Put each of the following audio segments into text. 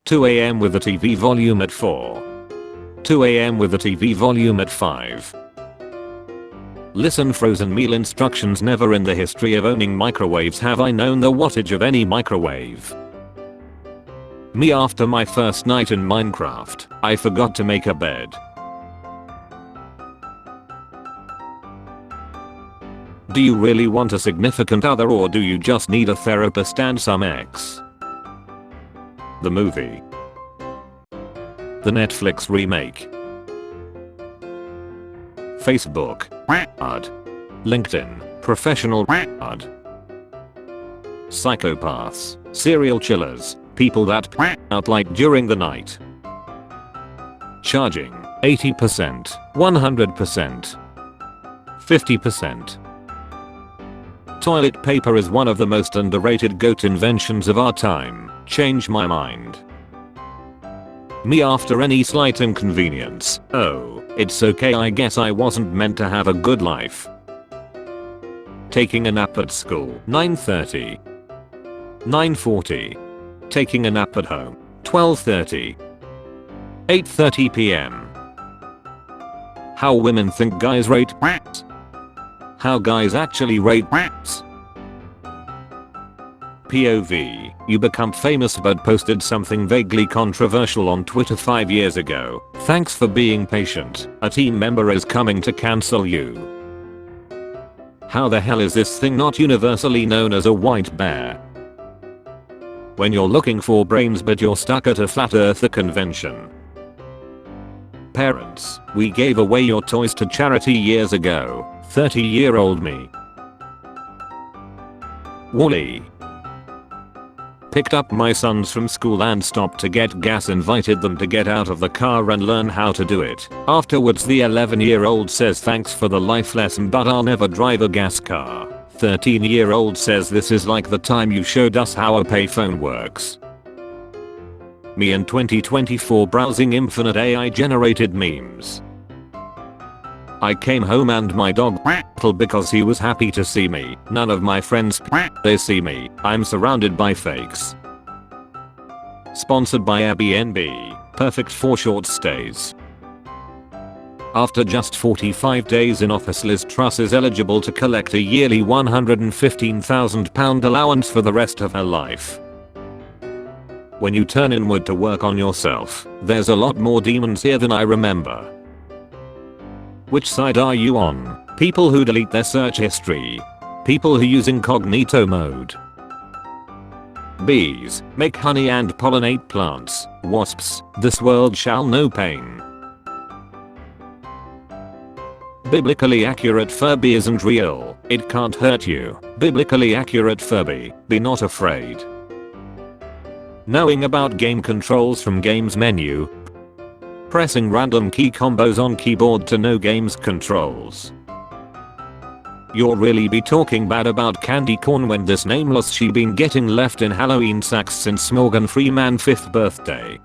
2 a.m. with the TV volume at 4. 2 a.m. with the TV volume at 5. Listen, frozen meal instructions. Never in the history of owning microwaves have I known the wattage of any microwave. Me after my first night in Minecraft, I forgot to make a bed. Do you really want a significant other, or do you just need a therapist and some ex? The movie. The Netflix remake. Facebook. Ad. LinkedIn. Professional. Ad. Psychopaths. Serial killers. People that out light during the night. Charging. 80%. 100%. 50%. Toilet paper is one of the most underrated goat inventions of our time. Change my mind. Me after any slight inconvenience. Oh, it's okay, I guess I wasn't meant to have a good life. Taking a nap at school. 9:30. 9:40. Taking a nap at home. 12:30. 8:30 p.m. How women think guys rate rats. How guys actually rate rats. POV. You become famous but posted something vaguely controversial on Twitter 5 years ago. Thanks for being patient. A team member is coming to cancel you. How the hell is this thing not universally known as a white bear? When you're looking for brains but you're stuck at a flat earther convention. Parents, we gave away your toys to charity years ago. 30-year-old me. Wally. Picked up my sons from school and stopped to get gas, invited them to get out of the car and learn how to do it. Afterwards the 11-year-old says thanks for the life lesson but I'll never drive a gas car. 13-year-old says this is like the time you showed us how a payphone works. Me in 2024 browsing infinite AI generated memes. I came home and my dog prattled because he was happy to see me. None of my friends they see me. I'm surrounded by fakes. Sponsored by Airbnb. Perfect for short stays. After just 45 days in office, Liz Truss is eligible to collect a yearly £115,000 allowance for the rest of her life. When you turn inward to work on yourself, there's a lot more demons here than I remember. Which side are you on? People who delete their search history? People who use incognito mode? Bees, make honey and pollinate plants. Wasps, this world shall know pain. Biblically accurate Furby isn't real. It can't hurt you. Biblically accurate Furby, be not afraid. Knowing about game controls from games menu. Pressing random key combos on keyboard to know game's controls. You'll really be talking bad about candy corn when this nameless she been getting left in Halloween sacks since Morgan Freeman's 5th birthday.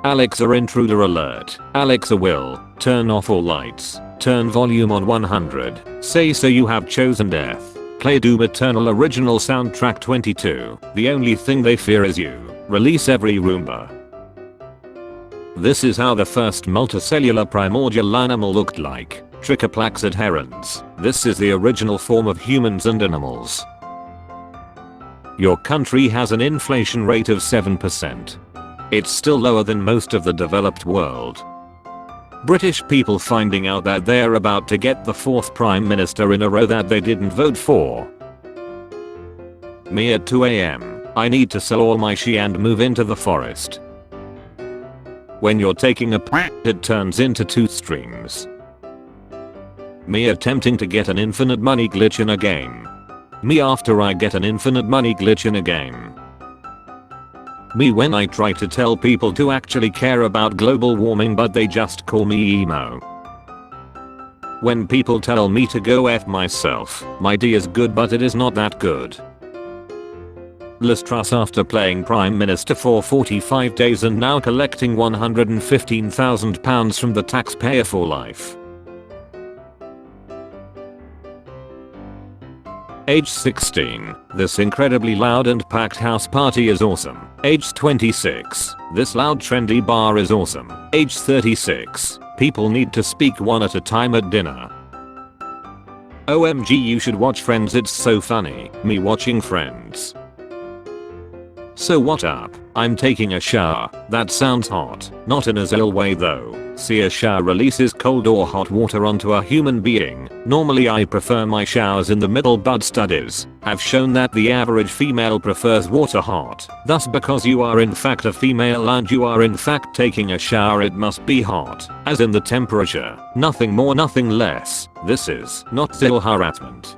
Alexa intruder alert. Alexa will, turn off all lights, turn volume on 100, say so you have chosen death, play Doom Eternal original soundtrack 22, the only thing they fear is you, release every Roomba. This is how the first multicellular primordial animal looked like. Trichoplaxid herons. This is the original form of humans and animals. Your country has an inflation rate of 7%. It's still lower than most of the developed world. British people finding out that they're about to get the 4th prime minister in a row that they didn't vote for. Me at 2 a.m. I need to sell all my she and move into the forest. When you're taking a it turns into 2 streams. Me attempting to get an infinite money glitch in a game. Me after I get an infinite money glitch in a game. Me when I try to tell people to actually care about global warming but they just call me emo. When people tell me to go F myself, my D is good but it is not that good. Liz Truss after playing Prime Minister for 45 days and now collecting £115,000 from the taxpayer for life. Age 16. This incredibly loud and packed house party is awesome. Age 26. This loud trendy bar is awesome. Age 36. People need to speak one at a time at dinner. OMG, you should watch Friends, it's so funny. Me watching Friends. So what up? I'm taking a shower. That sounds hot. Not in a ill way though. See, a shower releases cold or hot water onto a human being. Normally I prefer my showers in the middle, but studies have shown that the average female prefers water hot. Thus, because you are in fact a female and you are in fact taking a shower, it must be hot. As in the temperature. Nothing more, nothing less. This is not zil harassment.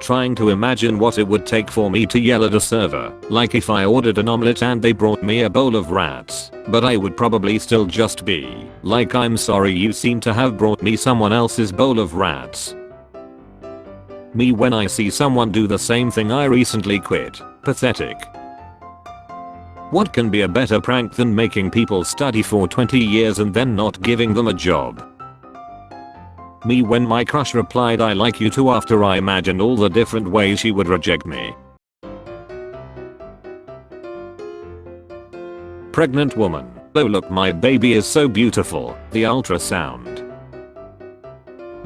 Trying to imagine what it would take for me to yell at a server, like if I ordered an omelette and they brought me a bowl of rats, but I would probably still just be like, I'm sorry, you seem to have brought me someone else's bowl of rats. Me when I see someone do the same thing I recently quit. Pathetic. What can be a better prank than making people study for 20 years and then not giving them a job? Me when my crush replied I like you too after I imagined all the different ways she would reject me. Pregnant woman. Oh look, my baby is so beautiful. The ultrasound.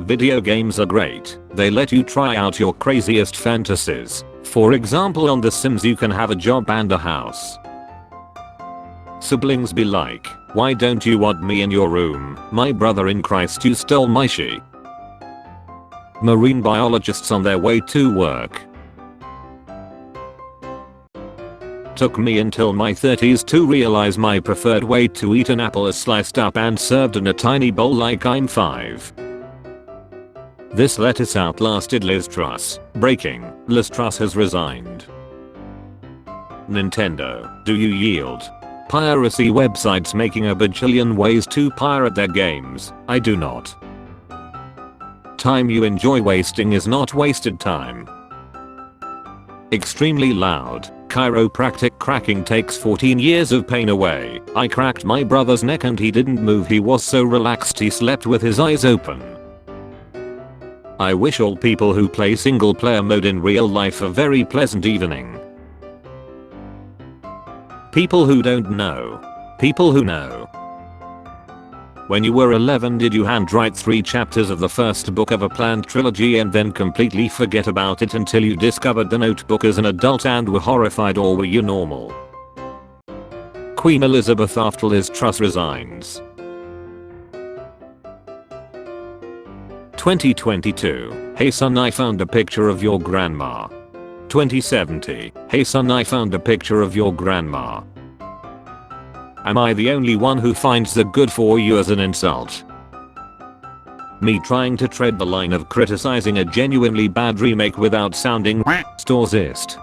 Video games are great. They let you try out your craziest fantasies. For example, on The Sims you can have a job and a house. Siblings be like, why don't you want me in your room? My brother in Christ, you stole my she. Marine biologists on their way to work. Took me until my 30s to realize my preferred way to eat an apple is sliced up and served in a tiny bowl like I'm 5. This lettuce outlasted Liz Truss. Breaking, Liz Truss has resigned. Nintendo, do you yield? Piracy websites making a bajillion ways to pirate their games. I do not. Time you enjoy wasting is not wasted time. Extremely loud. Chiropractic cracking takes 14 years of pain away. I cracked my brother's neck and he didn't move. He was so relaxed he slept with his eyes open. I wish all people who play single player mode in real life a very pleasant evening. People who don't know. People who know. When you were 11, did you handwrite 3 chapters of the first book of a planned trilogy and then completely forget about it until you discovered the notebook as an adult and were horrified, or were you normal? Queen Elizabeth after Liz Truss resigns. 2022. Hey son, I found a picture of your grandma. 2070. Hey son, I found a picture of your grandma. Am I the only one who finds the good for you as an insult? Me trying to tread the line of criticizing a genuinely bad remake without sounding storesist.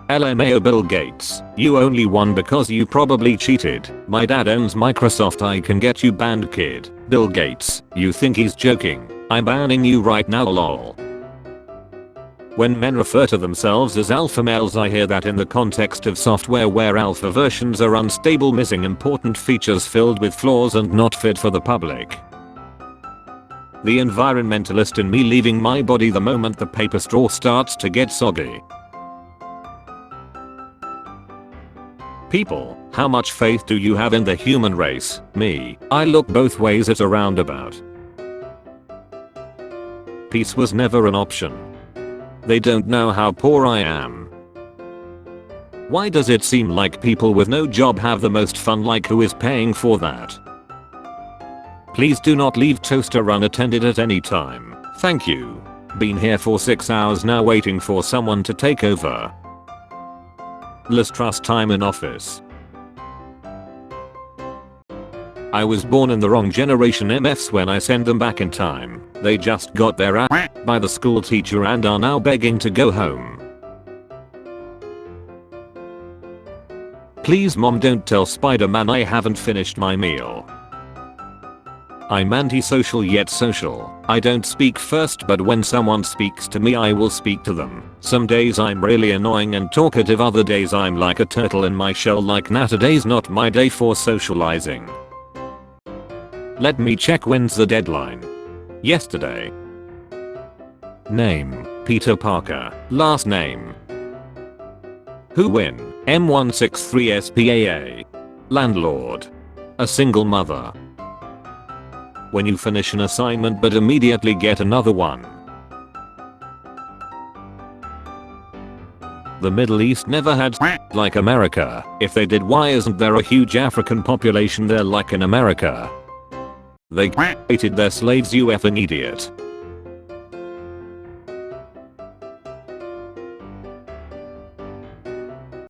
LMAO Bill Gates, you only won because you probably cheated. My dad owns Microsoft, I can get you banned, kid. Bill Gates, you think he's joking? I'm banning you right now, lol. When men refer to themselves as alpha males, I hear that in the context of software where alpha versions are unstable, missing important features, filled with flaws and not fit for the public. The environmentalist in me leaving my body the moment the paper straw starts to get soggy. People, how much faith do you have in the human race? Me, I look both ways at a roundabout. Peace was never an option. They don't know how poor I am. Why does it seem like people with no job have the most fun? Like, who is paying for that? Please do not leave toaster unattended at any time. Thank you. Been here for 6 hours now waiting for someone to take over. Liz Truss time in office. I was born in the wrong generation MFs when I send them back in time. They just got their ass by the school teacher and are now begging to go home. Please mom, don't tell Spider-Man I haven't finished my meal. I'm antisocial yet social. I don't speak first, but when someone speaks to me I will speak to them. Some days I'm really annoying and talkative, other days I'm like a turtle in my shell. Like now, today's not my day for socializing. Let me check, when's the deadline? Yesterday. Name, Peter Parker. Last name. Who win? M163SPAA. Landlord. A single mother. When you finish an assignment but immediately get another one. The Middle East never had like America. If they did, why isn't there a huge African population there like in America? They hated their slaves, you effing idiot.